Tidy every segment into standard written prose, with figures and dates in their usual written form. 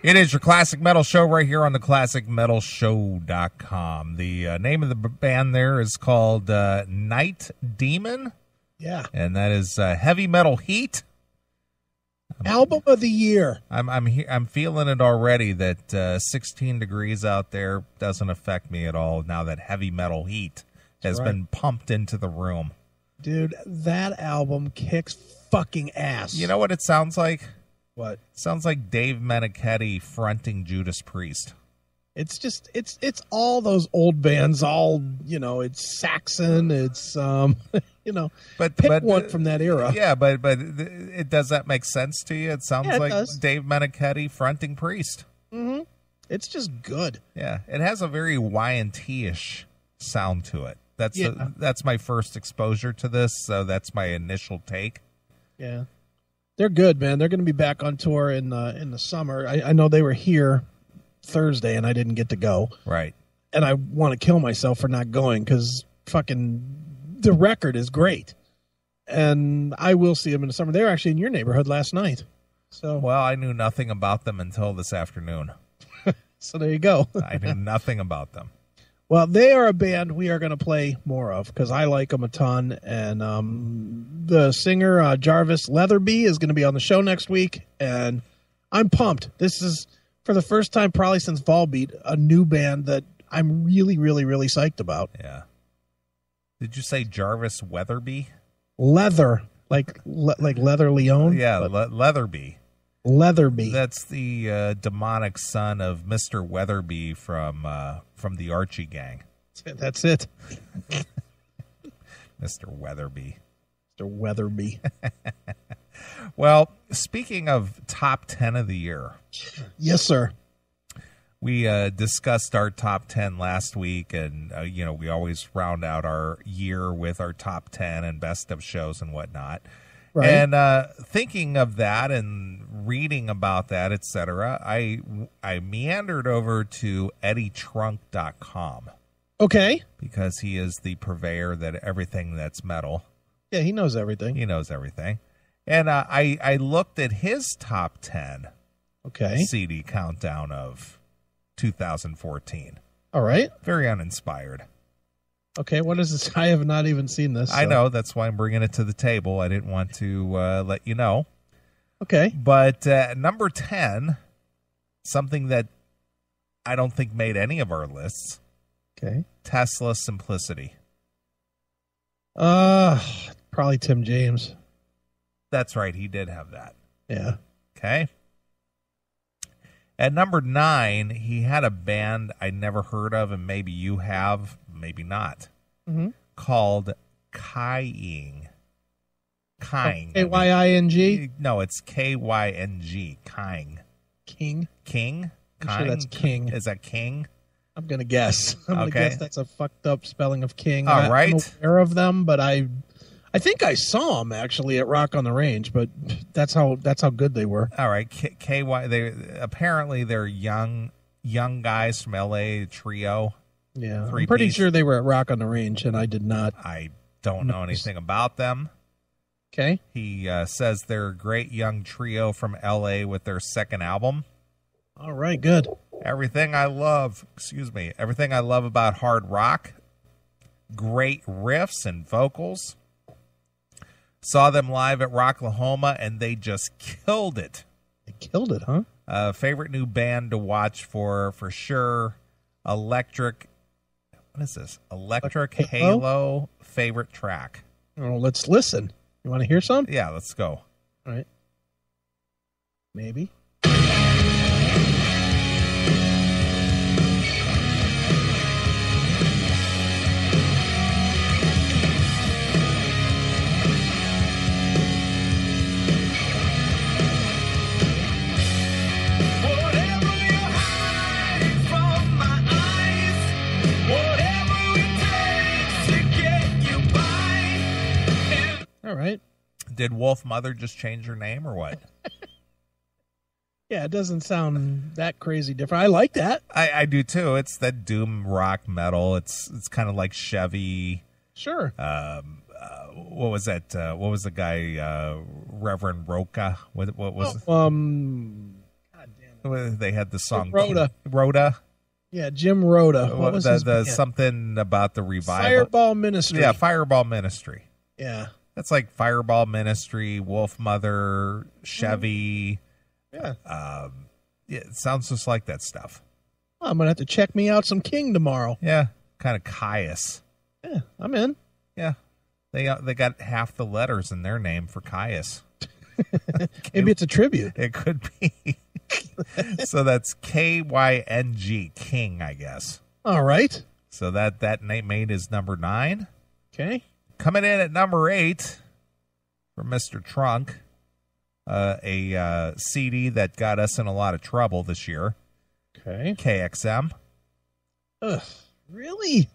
It is your Classic Metal Show right here on the ClassicMetalShow.com. The name of the band there is called Night Demon. Yeah. And that is Heavy Metal Heat. Album of the year. I'm feeling it already that 16 degrees out there doesn't affect me at all now that Heavy Metal Heat has been pumped into the room. Dude, that album kicks fucking ass. You know what it sounds like? What? Sounds like Dave Meniketti fronting Judas Priest. It's just it's all those old bands. All it's Saxon. It's but pick one from that era. Yeah, but does that make sense to you? It sounds like does. Dave Meniketti fronting Priest. Mm-hmm. It's just good. Yeah, it has a very Y&T-ish sound to it. That's my first exposure to this, so that's my initial take. Yeah. They're good, man. They're going to be back on tour in the summer. I know they were here Thursday, and I didn't get to go. Right. And I want to kill myself for not going because fucking the record is great. And I will see them in the summer. They were actually in your neighborhood last night. So well, I knew nothing about them until this afternoon. So there you go. I knew nothing about them. Well, they are a band we are going to play more of because I like them a ton. And the singer, Jarvis Leatherby, is going to be on the show next week. And I'm pumped. This is, for the first time probably since Volbeat, a new band that I'm really, really, really psyched about. Yeah. Did you say Jarvis Weatherby? Leather, like Leather Leone? Yeah, Leatherby. Leatherby. That's the demonic son of Mr. Weatherby from the Archie gang. That's it. Mr. Weatherby. Mr. Weatherby. Well, speaking of top 10 of the year. Yes, sir. We discussed our top 10 last week, and, we always round out our year with our top 10 and best of shows and whatnot. Right. And thinking of that and reading about that, etc., I meandered over to EddieTrunk.com. Okay. Because he is the purveyor that everything that's metal. Yeah, he knows everything. He knows everything. And I looked at his top 10 CD countdown of 2014. All right. Very uninspired. Okay, what is this? I have not even seen this. So. I know. That's why I'm bringing it to the table. I didn't want to let you know. Okay. But number 10, something that I don't think made any of our lists. Okay. Tesla Simplicity. Probably Tim James. That's right. He did have that. Yeah. Okay. At number 9, he had a band I never heard of, and maybe you have, maybe not, called Kying. Kying. K-Y-I-N-G? No, it's K-Y-N-G. Kying. King? King? I'm sure that's King. Is that King? I'm going to guess. I'm going to guess that's a fucked up spelling of King. All right. I'm aware of them, but I think I saw them actually at Rock on the Range, but that's how good they were. All right. KY, they're young guys from LA, trio. Yeah. I'm pretty sure they were at Rock on the Range, and I did not. I don't know anything about them. Okay. He says they're a great young trio from LA with their second album. All right, good. Everything I love about hard rock. Great riffs and vocals. Saw them live at Rocklahoma, and they just killed it. They killed it, huh? Favorite new band to watch for sure. Electric. What is this? Electric Halo favorite track. Oh, let's listen. You want to hear some? Yeah, let's go. All right. Maybe. All right. Did Wolf Mother just change her name or what? Yeah, it doesn't sound that crazy different. I like that. I do too. It's that doom rock metal. It's kind of like Chevy. Sure. What was that? What was the guy? Reverend Roca. What was? God damn They had the song Rhoda. Rhoda. Yeah, Jim Rhoda. What was his band? Something about the revival? Fireball Ministry. Yeah, Fireball Ministry. Yeah. That's like Fireball Ministry, Wolf Mother, Chevy. Yeah. It sounds just like that stuff. Well, I'm going to have to check me out some King tomorrow. Yeah, kind of Caius. Yeah, I'm in. Yeah. They got half the letters in their name for Caius. Maybe it's a tribute. It could be. So that's Kyng, King, I guess. All right. So that name made is number 9. Okay. Coming in at number 8 from Mr. Trunk, a CD that got us in a lot of trouble this year. Okay. KXM. Ugh, really?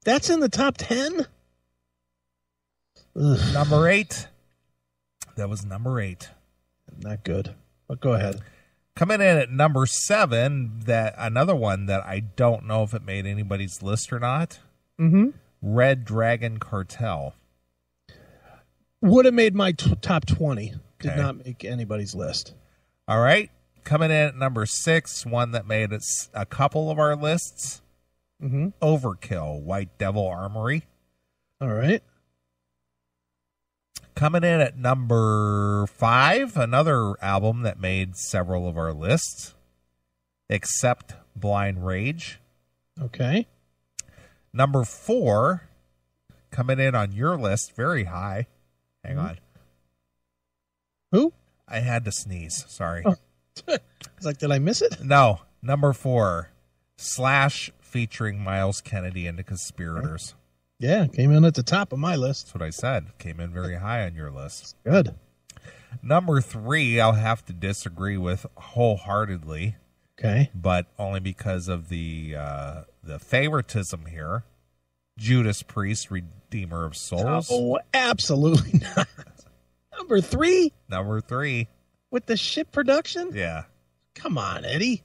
That's in the top 10? Ugh. Number 8. That was number 8. Not good. But go ahead. Coming in at number 7, another one that I don't know if it made anybody's list or not. Mm-hmm. Red Dragon Cartel. Would have made my top 20. Did Okay. not make anybody's list. All right. Coming in at number 6, one that made a couple of our lists. Mm-hmm. Overkill, White Devil Armory. All right. Coming in at number 5, another album that made several of our lists. Except Blind Rage. Okay. Number 4, coming in on your list, very high. Hang on. Who? I had to sneeze. Sorry. Oh. It's like, did I miss it? No. Number 4, Slash featuring Miles Kennedy and the Conspirators. Yeah, came in at the top of my list. That's what I said. Came in very high on your list. Good. Number 3, I'll have to disagree with wholeheartedly. Okay. But only because of the favoritism here. Judas Priest, Redeemer of Souls. Oh, absolutely not. Number 3? Number 3. With the shit production? Yeah. Come on, Eddie.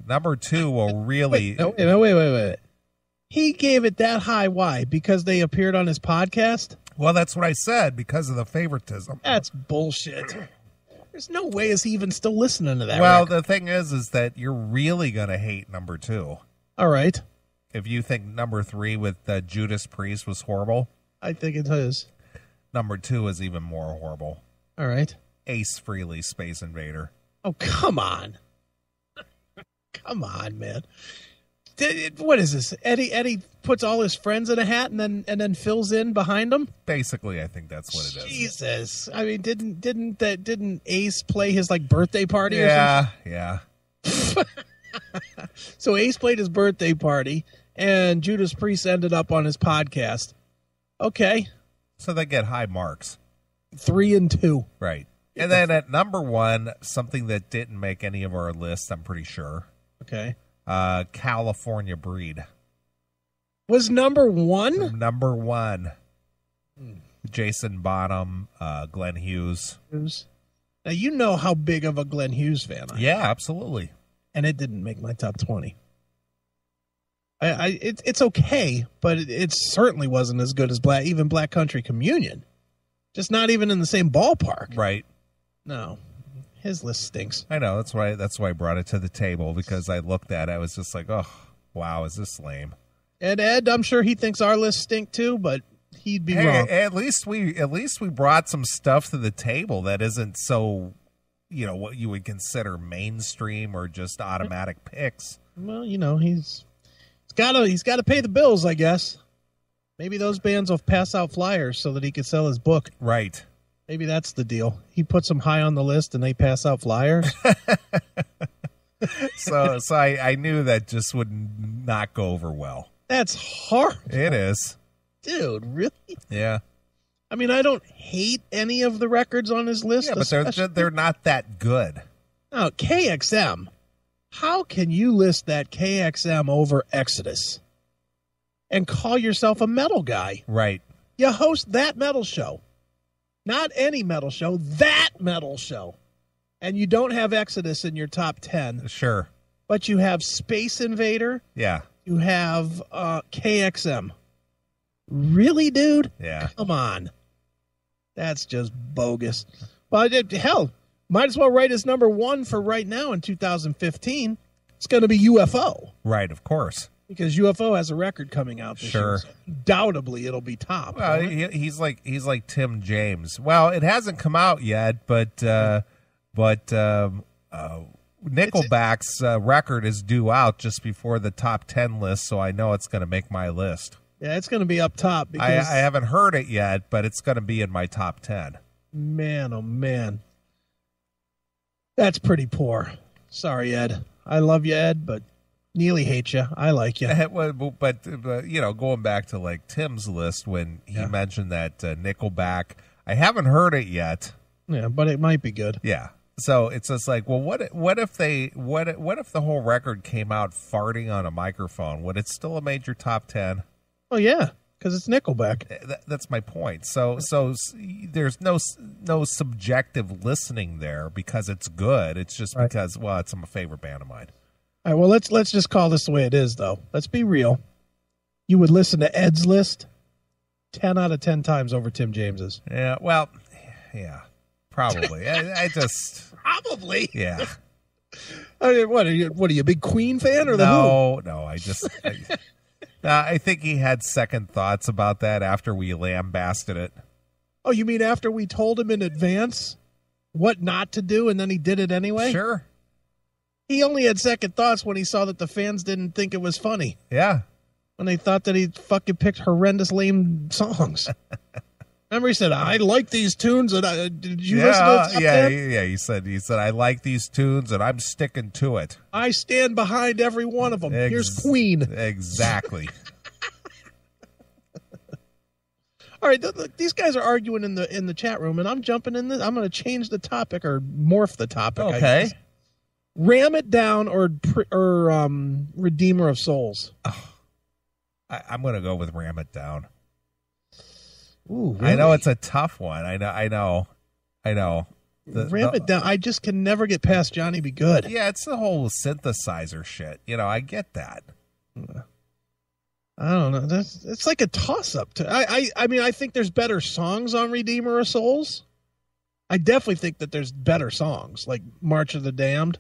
Number 2 will really... Wait. He gave it that high. Why? Because they appeared on his podcast? Well, that's what I said, because of the favoritism. That's bullshit. There's no way is he even still listening to that Well, record. the thing is that you're really going to hate number 2. All right. If you think number 3 with Judas Priest was horrible, I think it is. number 2 is even more horrible. All right. Ace Frehley, Space Invader. Oh, come on. Come on, man. What is this? Eddie puts all his friends in a hat and then fills in behind them? Basically, I think that's what it is. Jesus. I mean, didn't Ace play his birthday party or something? Yeah. So Ace played his birthday party and Judas Priest ended up on his podcast. Okay. So they get high marks. 3 and 2. Right. And then at number 1, something that didn't make any of our lists, I'm pretty sure. Okay. California Breed. Was number 1? Number 1. Jason Bonham, Glenn Hughes. Now, you know how big of a Glenn Hughes fan I am. Yeah, absolutely. And it didn't make my top 20. It's okay, but it certainly wasn't as good as Black Country Communion. Just not even in the same ballpark. Right. No. His list stinks. I know. That's why I brought it to the table, because I looked at it. I was just like, oh, wow, is this lame? And Ed, I'm sure he thinks our list stink too, but he'd be wrong. At least we brought some stuff to the table that isn't so, what you would consider mainstream or just automatic picks. Well, he's got to pay the bills, I guess. Maybe those bands will pass out flyers so that he could sell his book. Right. Maybe that's the deal. He puts them high on the list and they pass out flyers. So I knew that just would not go over well. That's horrible. It is. Dude, really? Yeah. I mean, I don't hate any of the records on his list. Yeah, but they're not that good. Oh, KXM. How can you list that KXM over Exodus and call yourself a metal guy? Right. You host that metal show. Not any metal show, that metal show. And you don't have Exodus in your top 10. Sure. But you have Space Invader. Yeah. You have KXM. Really, dude? Yeah. Come on. That's just bogus. But hell, might as well write as number one for right now in 2015. It's going to be UFO. Right, of course. Because UFO has a record coming out this year. So undoubtedly, it'll be top. Well, he's like Tim James. Well, it hasn't come out yet, but Nickelback's record is due out just before the top 10 list, so I know it's going to make my list. Yeah, it's going to be up top. I haven't heard it yet, but it's going to be in my top 10. Man, oh man. That's pretty poor. Sorry, Ed. I love you, Ed, but Neeley hates you. I like you. But going back to like Tim's list when he mentioned that Nickelback, I haven't heard it yet. Yeah, but it might be good. Yeah. So it's just like, well, what if the whole record came out farting on a microphone? Would it still have made your top 10? Oh yeah, because it's Nickelback. That's my point. So there's no subjective listening there because it's good. It's just because it's my favorite band of mine. All right, well let's just call this the way it is, though. Let's be real. You would listen to Ed's list 10 out of 10 times over Tim James's. Yeah. Well, yeah. Probably. I just probably. Yeah. I mean, what are you, a big Queen fan or the Who? No, I think he had second thoughts about that after we lambasted it. Oh, you mean after we told him in advance what not to do and then he did it anyway? Sure. He only had second thoughts when he saw that the fans didn't think it was funny. Yeah. When they thought that he fucking picked horrendous lame songs. Remember, he said, "I like these tunes." And did you listen to the top 10? Yeah. He said, "I like these tunes, and I'm sticking to it. I stand behind every one of them." Here's Queen. Exactly. All right, these guys are arguing in the chat room, and I'm jumping in. I'm going to change the topic or morph the topic. Okay. Ram It Down or Redeemer of Souls. Oh, I'm going to go with Ram It Down. Ooh, really? I know it's a tough one. I know. Ram It Down. I just can never get past Johnny Be Good. Yeah, it's the whole synthesizer shit. I get that. I don't know. It's like a toss-up. I mean, I think there's better songs on Redeemer of Souls. I definitely think that there's better songs, like March of the Damned.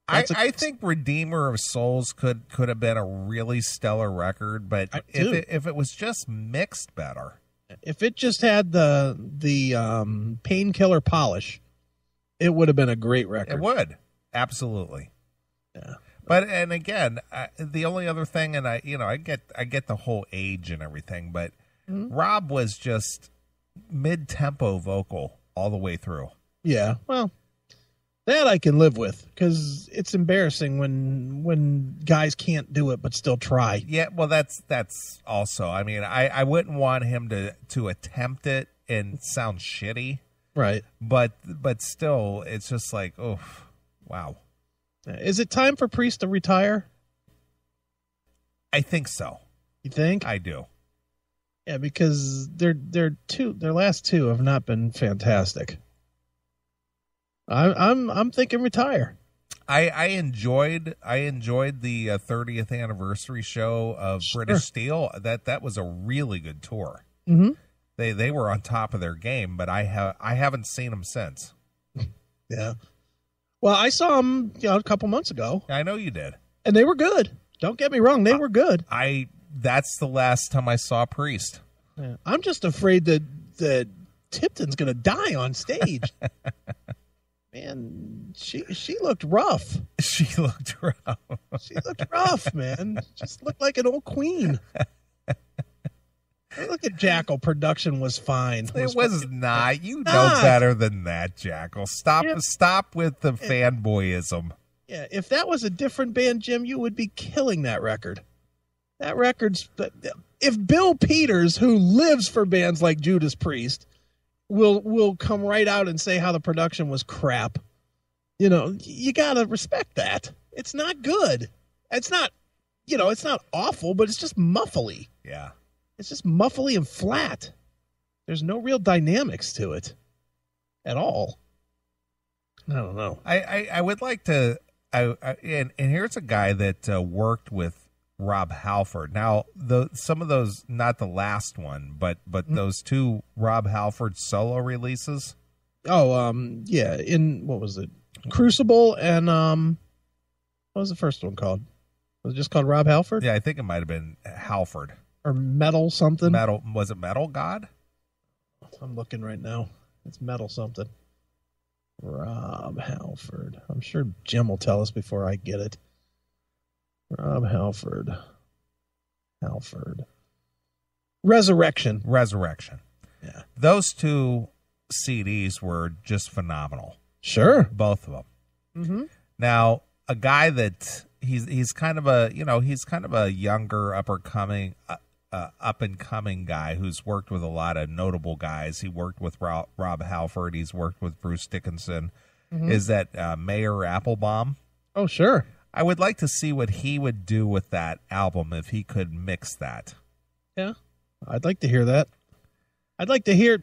I think Redeemer of Souls could have been a really stellar record, but if it was just mixed better. If it just had the painkiller polish, it would have been a great record. It would. Absolutely. Yeah. But and again, the only other thing, and I get the whole age and everything, but Rob was just mid-tempo vocal all the way through. Yeah. Well, that I can live with because it's embarrassing when guys can't do it but still try. Yeah, well, that's also. I mean, I wouldn't want him to attempt it and sound shitty, right? But still, it's just like, oh, wow. Is it time for Priest to retire? I think so. You think? I do. Yeah, because their last two have not been fantastic. I'm thinking retire. I enjoyed the 30th anniversary show of British Steel. That was a really good tour. Mm-hmm. They were on top of their game, but I haven't seen them since. Yeah. Well, I saw them a couple months ago. I know you did, and they were good. Don't get me wrong, they were good. That's the last time I saw Priest. Yeah. I'm just afraid that Tipton's going to die on stage. Man, she looked rough. She looked rough. She looked rough, man. Just looked like an old queen. Look at Jackal. Production was fine. It was not. You know better than that, Jackal. Stop with the fanboyism. Yeah, if that was a different band, Jim, you would be killing that record. That record's... If Bill Peters, who lives for bands like Judas Priest, will come right out and say how the production was crap, you got to respect that. It's not good. It's not, it's not awful, but it's just muffly. Yeah. It's just muffly and flat. There's no real dynamics to it at all. I don't know. I would like to, and here's a guy that worked with Rob Halford. Now, some of those, not the last one, but those two Rob Halford solo releases. Yeah, in, what was it? Crucible and, what was the first one called? Was it just called Rob Halford? Yeah, I think it might have been Halford. Or Metal something? Metal, was it Metal God? I'm looking right now. It's Metal something. Rob Halford. I'm sure Jim will tell us before I get it. Rob Halford. Resurrection. Yeah. Those two CDs were just phenomenal. Sure. Both of them. Mm-hmm. Now, a guy that he's kind of a, he's kind of a younger up and coming guy who's worked with a lot of notable guys. He worked with Rob Halford. He's worked with Bruce Dickinson. Mm-hmm. Is that Mayor Applebaum? Oh, sure. I would like to see what he would do with that album if he could mix that. Yeah, I'd like to hear that. I'd like to hear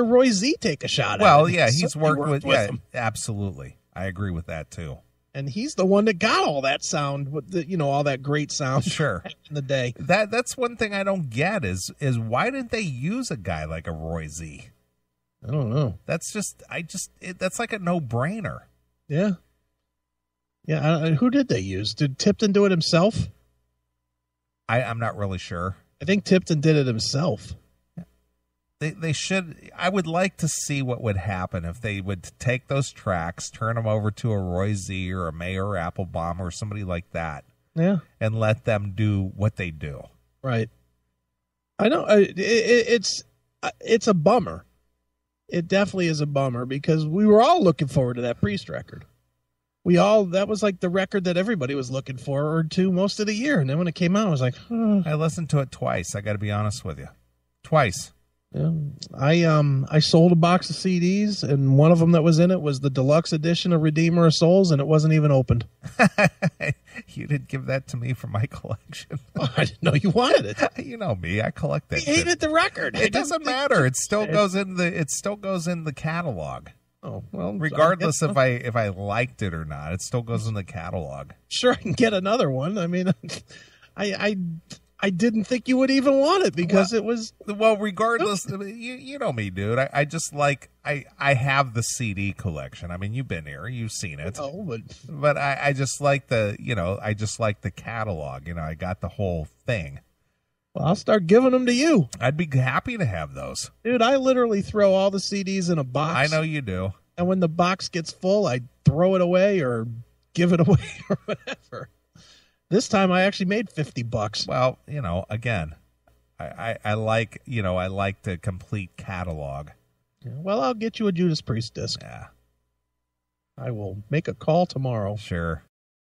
Roy Z take a shot at it. Well, yeah, he's worked with him. Absolutely. I agree with that too. And he's the one that got all that sound, with all that great sound. Sure. In the day. That's one thing I don't get is why didn't they use a guy like a Roy Z? I don't know. That's like a no-brainer. Yeah. Yeah. Who did they use? Did Tipton do it himself? I'm not really sure. I think Tipton did it himself. They should. I would like to see what would happen if they would take those tracks, turn them over to a Roy Z or a Mayor Applebaum or somebody like that. Yeah. And let them do what they do. Right. I know. It's a bummer. It definitely is a bummer because we were all looking forward to that Priest record. That was like the record that everybody was looking forward to most of the year. And then when it came out, I was like, I listened to it twice. I got to be honest with you. Twice. Yeah. I sold a box of CDs, and one of them that was in it was the deluxe edition of Redeemer of Souls, and it wasn't even opened. You didn't give that to me for my collection. Oh, I didn't know you wanted it. You know me. I collect that. I hated the record. It doesn't matter. It still goes in the catalog. Oh, well, regardless if I liked it or not, it still goes in the catalog. Sure, I can get another one. I mean, I didn't think you would even want it because it was... Well, regardless, you know me, dude. I just like... I have the CD collection. I mean, you've been here. You've seen it. Oh, but I just like the... I just like the catalog. I got the whole thing. Well, I'll start giving them to you. I'd be happy to have those. Dude, I literally throw all the CDs in a box. I know you do. And when the box gets full, I throw it away or give it away or whatever. This time I actually made $50. Well, again, I like the complete catalog. Yeah, well, I'll get you a Judas Priest disc. Yeah. I will make a call tomorrow. Sure.